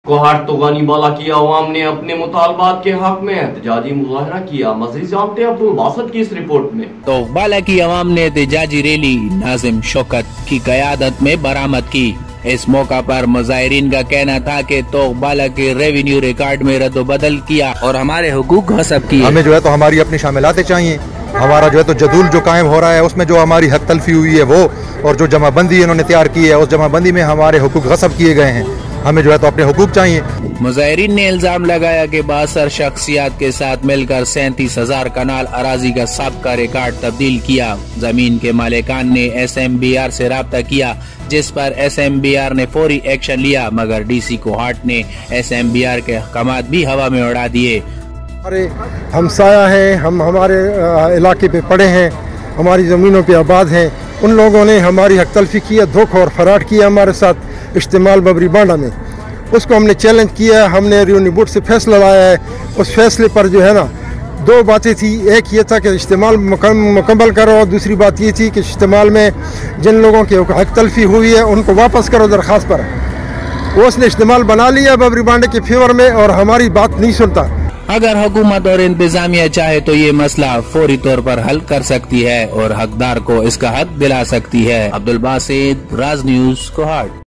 कोहाट तोगानीवाला की आवाम ने अपने मुतालबात के हक में एहतजाजी मुजाहरा किया। मज़ीद जानते हैं अब्दुल बासित की इस रिपोर्ट में। तोगबाला की आवाम ने एहतजाजी रैली नाजिम शौकत की क़यादत में बरामद की। इस मौका पर मुजाहिरीन का कहना था कि तोगबाला के रेवेन्यू रिकॉर्ड में रद्द-बदल किया और हमारे हुकूक गस्ब किए। हमें जो है तो हमारी अपनी शामिलातें चाहिए। हमारा जो है तो जदूल जो कायम हो रहा है उसमें जो हमारी हक तलफी हुई है वो, और जो जमाबंदी इन्होंने तैयार की है उस जमाबंदी में हमारे हुकूक गस्ब किए गए हैं। हमें जो है तो अपने हुकूक चाहिए। मुजाहिरीन ने इल्जाम लगाया कि बासर शख्सियात के साथ मिलकर 37,000 कनाल अराजी का सबका रिकॉर्ड तब्दील किया। जमीन के मालिकान ने SMBR से राब्ता किया, जिस पर SMBR ने फौरी एक्शन लिया, मगर DC कोहाट ने SMBR के अहकामात भी हवा में उड़ा दिए। हमारे हमसाया हैं, हम हमारे इलाके पे पड़े हैं, हमारी ज़मीनों पे आबाद हैं। उन लोगों ने हमारी हक तलफी किया, धोखा और फराड किया हमारे साथ इस्तेमाल बबरी बांडा में। उसको हमने चैलेंज किया, हमने रिवेन्यू बोर्ड से फैसला लाया है। उस फैसले पर जो है ना दो बातें थी। एक ये था कि इस्तेमाल मुकम्मल करो, और दूसरी बात ये थी कि इस्तेमाल में जिन लोगों के हक तलफी हुई है उनको वापस करो दरख्वास्त पर। वो उसने इस्तेमाल बना लिया बबरी बांडे के फेवर में और हमारी बात नहीं सुनता। अगर हुकूमत और इंतजामिया चाहे तो ये मसला फौरी तौर पर हल कर सकती है और हकदार को इसका हक दिला सकती है। अब्दुल बासित, राज न्यूज़, कोहाट।